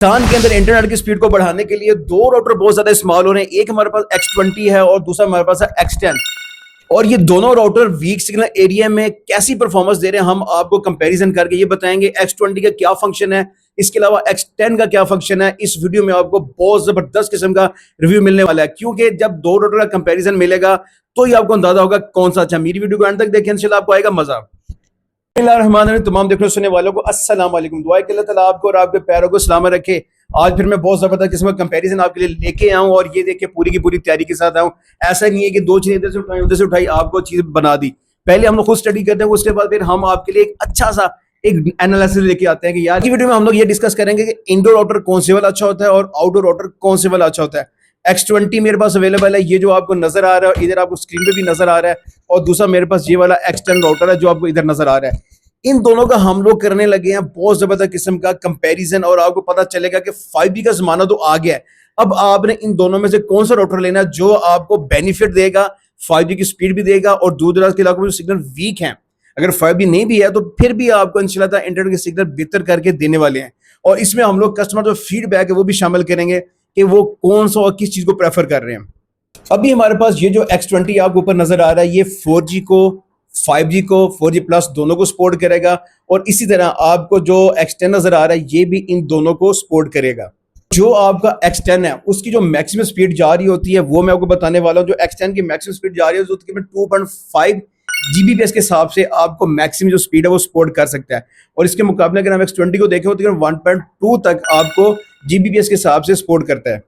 पाकिस्तान के अंदर इंटरनेट की स्पीड को बढ़ाने के लिए दो राउटर बहुत ज्यादा इस्तेमाल हो रहे हैं। एक हमारे पास X20 है और दूसरा हमारे पास है X10। और ये दोनों राउटर वीक सिग्नल एरिया में कैसी परफॉर्मेंस दे रहे हैं हम आपको कंपैरिजन करके ये बताएंगे। X20 का क्या फंक्शन है, इसके अलावा X10 का क्या फंक्शन है। इस वीडियो में आपको बहुत जबरदस्त किस्म का रिव्यू मिलने वाला है, क्योंकि जब दो राउटर का कंपैरिजन मिलेगा तो ही आपको अंदाजा होगा कौन सा अच्छा। मेरी वीडियो को अंत तक देखें, इंशाल्लाह आपको आएगा मजा। तमाम देखने सुनने वालों को अस्सलाम वालेकुम। दुआ कि अल्लाह ताला आपको और आपके पैरों को सलामत रखे। आज फिर मैं बहुत जबरदस्त किस्म का कंपैरिजन आपके लिए लेके आऊं और ये देखिए पूरी की पूरी तैयारी के साथ आऊं। ऐसा नहीं है कि दो चीजें इधर से उठाई उधर से उठाई, आपको चीज बना दी। पहले हम लोग खुद स्टडी करते हैं, उसके बाद फिर हम आपके लिए एक अच्छा सा एक एनालिसिस लेके आते हैं कि यार की वीडियो में हम लोग ये डिस्कस करेंगे कि इंडोर राउटर कौन से वाला अच्छा होता है और आउटडोर राउटर कौन से वाला अच्छा होता है। X20 मेरे पास अवेलेबल है, ये जो आपको नजर आ रहा है, इधर आपको स्क्रीन पे भी नजर आ रहा है, और दूसरा मेरे पास ये वाला X10 राउटर है जो आपको इधर नजर आ रहा है। इन दोनों का हम लोग करने लगे हैं बहुत जबरदस्त किस्म का कंपैरिजन, और आपको पता चलेगा कि 5G का जमाना तो आ गया है। अब आपने इन दोनों में से कौन सा राउटर लेना है जो आपको बेनिफिट देगा, 5G की स्पीड भी देगा, और दूर दराज के इलाकों में सिग्नल वीक है, अगर 5G नहीं भी है तो फिर भी आपको इंशाल्लाह इंटरनेट के सिग्नल बेहतर करके देने वाले हैं। और इसमें हम लोग कस्टमर जो फीडबैक है वो भी शामिल करेंगे कि वो कौन सा और किस चीज को प्रेफर कर रहे हैं। अभी हमारे पास ये जो X20 आपको ऊपर नजर आ रहा है, ये 4G को 5G को 4G प्लस दोनों को सपोर्ट करेगा, और इसी तरह आपको जो X10 नजर आ रहा है ये भी इन दोनों को सपोर्ट करेगा। जो आपका X10 है उसकी जो मैक्सिमम स्पीड जा रही होती है वो मैं आपको बताने वाला हूँ। जो X10 की मैक्सिमम स्पीड जा रही है तकरीबन 2.5 Gbps के हिसाब से आपको मैक्सिमम जो स्पीड है वो सपोर्ट कर सकता है, और इसके मुकाबले अगर हम X20 को देखें तो तकरीबन 1.2 तक आपको Gbps के हिसाब से सपोर्ट करता है।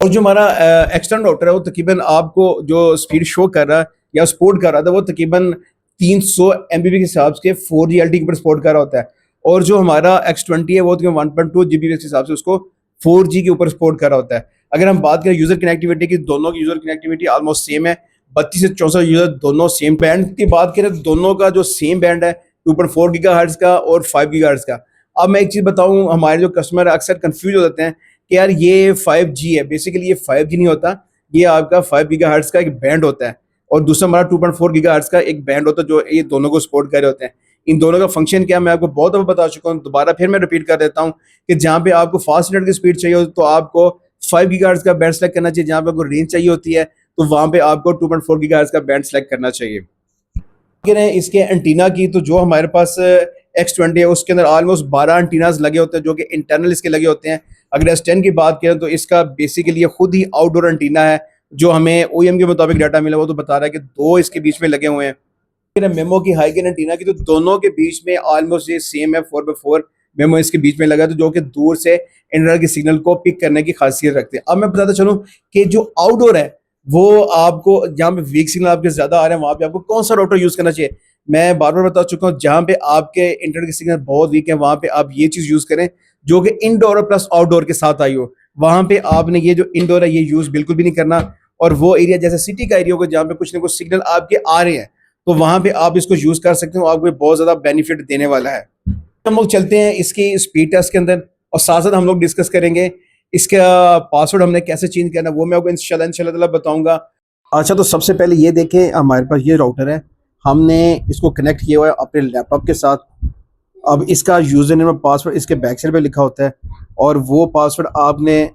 और जो हमारा एक्सटर्नल राउटर है वो तकरीबन आपको जो स्पीड शो कर रहा है या सपोर्ट कर रहा था वो तकरीबन 300 MBps के हिसाब से 4G LTE के ऊपर सपोर्ट कर रहा होता है, और जो हमारा X20 है वो तकरीबन 1.2 Gbps के हिसाब से उसको 4G के ऊपर सपोर्ट कर रहा होता है। अगर हम बात करें यूजर कनेक्टिविटी की, दोनों की यूजर कनेक्टिविटी ऑलमोस्ट सेम है, 32 से 64 यूजर दोनों सेम। बैंड की बात करें तो दोनों का जो सेम बैंड है 2.4 GHz का और 5 GHz का। अब मैं एक चीज बताऊं, हमारे जो कस्टमर अक्सर कंफ्यूज हो जाते हैं कि यार ये 5G है, बेसिकली ये 5G नहीं होता, ये आपका 5 GHz का एक बैंड होता है, और दूसरा हमारा 2.4 GHz का एक बैंड होता है जो ये दोनों को सपोर्ट कर रहे होते हैं। इन दोनों का फंक्शन क्या मैं आपको बहुत दफा बता चुका हूँ, दोबारा फिर मैं रिपीट कर देता हूँ कि जहाँ पे आपको फास्ट नेट की स्पीड चाहिए हो तो आपको 5 GHz का बैंड सेलेक्ट करना चाहिए, जहाँ पे आपको रेंज चाहिए होती है तो वहाँ पे आपको 2.4 GHz का बैंड सेलेक्ट करना चाहिए। इसके एंटीना की, तो जो हमारे पास X20 है उसके अंदर ऑलमोस्ट 12 एंटीनाज लगे होते हैं जो कि इंटरनल इसके लगे होते हैं। अगर S10 की बात करें तो इसका बेसिकली खुद ही आउटडोर एंटीना है, जो हमें OEM के मुताबिक डाटा मिला वो तो बता रहा है कि 2 इसके बीच में लगे हुए हैं। मेमो की हाई गेन एंटीना की, तो दोनों के बीच में ऑलमोस्ट ये सेम है, 4x4 मेमो इसके बीच में लगा है, तो जो कि दूर से इंटरनेट के सिग्नल को पिक करने की खासियत रखते हैं। अब मैं बताता चलूँ कि जो आउटडोर है वो आपको जहाँ पे वीक सिग्नल आपके ज्यादा आ रहे हैं वहां पे आपको कौन सा राउटर यूज करना चाहिए। मैं बार बार बता चुका हूँ, जहाँ पे आपके इंटरनेट के सिग्नल बहुत वीक है वहां पे आप ये चीज यूज करें जो कि इनडोर प्लस आउटडोर के साथ आई हो। वहां पे आपने ये जो इनडोर है ये यूज बिल्कुल भी नहीं करना, और वो एरिया जैसे सिटी का एरिया होगा जहाँ पे कुछ ना कुछ सिग्नल आपके आ रहे हैं तो वहां पे आप इसको यूज कर सकते हो, आपको बहुत ज्यादा बेनिफिट देने वाला है। हम लोग चलते हैं इसकी स्पीड टेस्ट के अंदर, और साथ साथ हम लोग डिस्कस करेंगे इसका पासवर्ड हमने कैसे चेंज करना वो मैं आपको इंशाल्लाह बताऊंगा। अच्छा, तो सबसे पहले ये देखें, हमारे पास ये राउटर है, हमने इसको कनेक्ट किया हुआ है अपने लैपटॉप के साथ। अब इसका यूजर नेम और पासवर्ड इसके बैक साइड पे लिखा होता है, और वो पासवर्ड आपने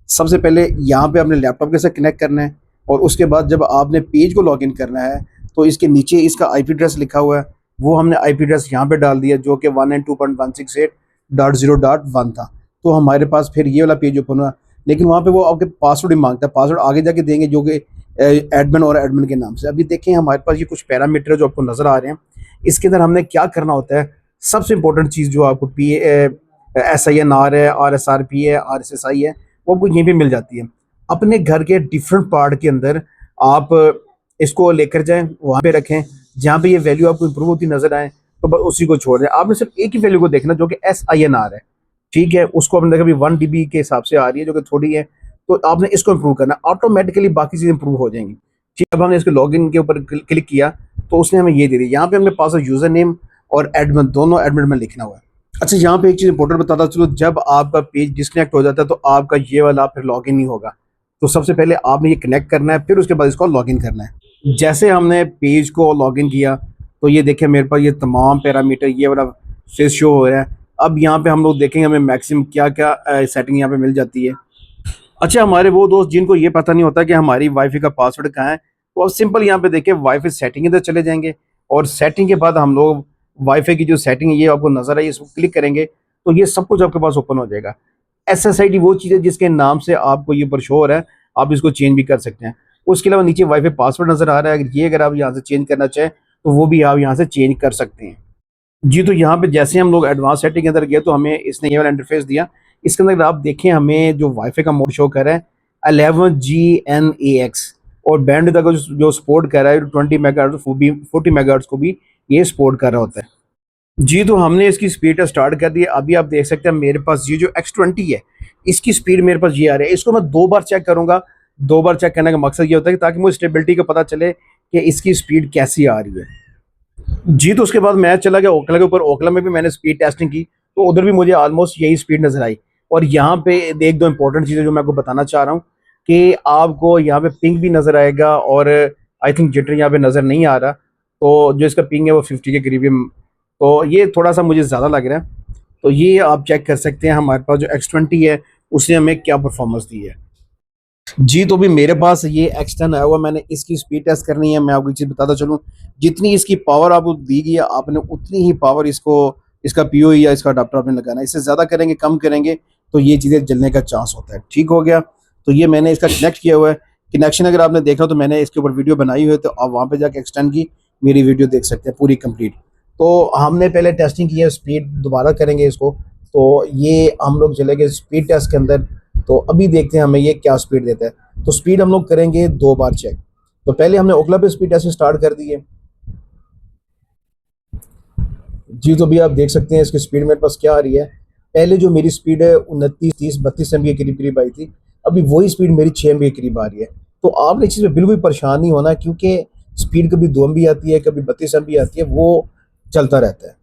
सबसे पहले यहाँ पे अपने लैपटॉप के साथ कनेक्ट करना है, और उसके बाद जब आपने पेज को लॉगिन करना है तो इसके नीचे इसका IP एड्रेस लिखा हुआ है, वो हमने IP एड्रेस यहाँ पे डाल दिया जो कि 192.168.0.1 था। तो हमारे पास फिर ये वाला पेज ओपन हुआ, लेकिन वहाँ पे वो आपके पासवर्ड ही मांगता है, पासवर्ड आगे जाके देंगे जो कि एडमिन और एडमिन के नाम से। अभी देखें हमारे पास ये कुछ पैरामीटर है जो आपको नजर आ रहे हैं, इसके अंदर हमने क्या करना होता है। सबसे इंपॉर्टेंट चीज़ जो आपको SINR है, RSRP है, RSSI है, वो आपको यहीं पे मिल जाती है। अपने घर के डिफरेंट पार्ट के अंदर आप इसको लेकर जाएं, वहाँ पे रखें, जहाँ पे ये वैल्यू आपको इंप्रूव होती नजर आए तो बस उसी को छोड़ दें। आपने सिर्फ एक ही वैल्यू को देखना जो कि SINR है, ठीक है, उसको आपने देखा अभी 1 dB के हिसाब से आ रही है जो कि थोड़ी है, तो आपने इसको इंप्रूव करना, ऑटोमेटिकली बाकी चीज़ें इंप्रूव हो जाएंगी। ठीक, अब हमने इसको लॉगिन के ऊपर क्लिक किया तो उसने हमें ये दे दी, यहाँ पे हमने पास यूजर नेम और एडमिन दोनों एडमिन में लिखना हुआ है। अच्छा, यहाँ पे एक चीज़ इंपॉर्टेंट बताता चलो, जब आपका पेज डिस्कनेक्ट हो जाता है तो आपका ये वाला फिर लॉगिन नहीं होगा। तो सबसे पहले आपने ये कनेक्ट करना है, फिर उसके बाद इसको लॉगिन करना है। जैसे हमने पेज को लॉगिन किया तो ये देखिए मेरे पास ये तमाम पैरामीटर ये वाला फेस शो हो रहा है, अब यहाँ पे हम लोग देखेंगे हमें मैक्सिमम क्या क्या सेटिंग यहाँ पे मिल जाती है। अच्छा, हमारे वो दोस्त जिनको ये पता नहीं होता कि हमारी वाईफाई का पासवर्ड कहाँ है, तो अब सिंपल यहाँ पे देखिए वाईफाई सेटिंग के अंदर चले जाएंगे और सेटिंग के बाद हम लोग वाईफाई की जो सेटिंग है ये आपको नजर आई, इसको क्लिक करेंगे तो ये सब कुछ आपके पास ओपन हो जाएगा। SSID वो चीज़ है जिसके नाम से आपको ये ऊपर शो हो रहा है, आप इसको चेंज भी कर सकते हैं। उसके अलावा नीचे वाईफाई पासवर्ड नजर आ रहा है, अगर आप यहाँ से चेंज करना चाहें तो वो भी आप यहाँ से चेंज कर सकते हैं। जी, तो यहाँ पे जैसे हम लोग एडवांस सेटिंग के अंदर गए तो हमें इसने ये वाला इंटरफेस दिया। इसके अंदर अगर आप देखें हमें जो वाईफाई का मोड शो कर रहा है 11GNAX और बैंड तक जो सपोर्ट कर रहा है 20 मेगाहर्ट्ज, 40 मेगाहर्ट्ज को भी ये सपोर्ट कर रहा होता है। जी, तो हमने इसकी स्पीड स्टार्ट कर दी है। अभी आप देख सकते हैं मेरे पास ये जो X20 है इसकी स्पीड मेरे पास ये आ रही है। इसको मैं 2 बार चेक करूंगा। 2 बार चेक करने का मकसद ये होता है कि ताकि मुझे स्टेबिलिटी का पता चले कि इसकी स्पीड कैसी आ रही है। जी, तो उसके बाद मैं चला गया ओखला के ऊपर। ओखला में भी मैंने स्पीड टेस्टिंग की तो उधर भी मुझे ऑलमोस्ट यही स्पीड नजर आई। और यहाँ पे एक दो इंपॉर्टेंट चीज़ें जो मैं आपको बताना चाह रहा हूँ कि आपको यहाँ पे पिंग भी नजर आएगा और आई थिंक जिटर यहाँ पे नजर नहीं आ रहा। तो जो इसका पिंग है वो 50 के करीब है, तो ये थोड़ा सा मुझे ज़्यादा लग रहा है। तो ये आप चेक कर सकते हैं हमारे पास जो X20 है उसने हमें क्या परफॉर्मेंस दी है। जी, तो भी मेरे पास ये X10 आया हुआ, मैंने इसकी स्पीड टेस्ट करनी है। मैं आपको एक चीज़ बताता चलूँ, जितनी इसकी पावर आपको दी गई है आपने उतनी ही पावर इसको इसका POE या इसका अडाप्टर आपने लगाना है। इससे ज़्यादा करेंगे कम करेंगे तो ये चीज़ें जलने का चांस होता है। ठीक हो गया, तो ये मैंने इसका कनेक्ट किया हुआ है। कनेक्शन अगर आपने देखा तो मैंने इसके ऊपर वीडियो बनाई हुई है, तो आप वहाँ पे जाके X10 की मेरी वीडियो देख सकते हैं पूरी कंप्लीट। तो हमने पहले टेस्टिंग की है, स्पीड दोबारा करेंगे इसको। तो ये हम लोग चले गए स्पीड टेस्ट के अंदर। तो अभी देखते हैं हमें ये क्या स्पीड देता है। तो स्पीड हम लोग करेंगे 2 बार चेक। तो पहले हमने ओखला पे स्पीड टेस्ट स्टार्ट कर दी है। जी, तो भी आप देख सकते हैं इसकी स्पीड मेरे पास क्या आ रही है। पहले जो मेरी स्पीड है 29, 30, 32 MB के करीब करीब आई थी, अभी वही स्पीड मेरी 6 MB के करीब आ रही है। तो आपने इस चीज़ में बिल्कुल परेशान नहीं होना, क्योंकि स्पीड कभी 2 MB आती है, कभी 32 MB आती है, वो चलता रहता है।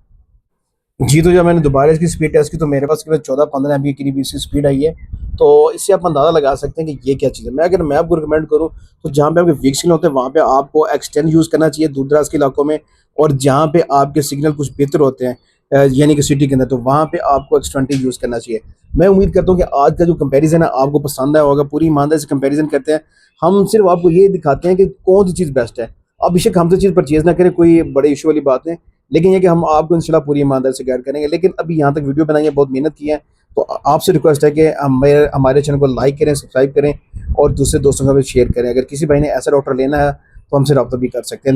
जी, तो जब मैंने दोबारा इसकी स्पीड टेस्ट की तो मेरे पास केवल 14-15 MB के करीब इसकी स्पीड आई है। तो इससे आप अंदाज़ा लगा सकते हैं कि ये क्या चीज़ है। मैं आपको रिकमेंड करूँ तो जहाँ पे आपके वीक सिग्नल होते हैं वहाँ पे आपको X10 यूज़ करना चाहिए दूर दराज के इलाकों में। और जहाँ पे आपके सिग्नल कुछ बेहतर होते हैं यानी कि सिटी के अंदर, तो वहाँ पे आपको X20 यूज़ करना चाहिए। मैं उम्मीद करता हूँ कि आज का जो कंपैरिजन है आपको पसंद आया होगा। पूरी ईमानदारी से कंपैरिजन करते हैं, हम सिर्फ आपको ये दिखाते हैं कि कौन सी चीज़ बेस्ट है। आप बेशक हमसे चीज़ परचेज़ ना करें, कोई बड़े इशू वाली बात नहीं, लेकिन ये कि हम आपको इंशाल्लाह पूरी ईमानदारी से गाइड करेंगे। लेकिन अभी यहाँ तक वीडियो बनाई है, बहुत मेहनत की है, तो आपसे रिक्वेस्ट है कि हमारे चैनल को लाइक करें, सब्सक्राइब करें और दूसरे दोस्तों का भी शेयर करें। अगर किसी भाई ने ऐसा डॉक्टर लेना है तो हमसे रब्ता भी कर सकते हैं।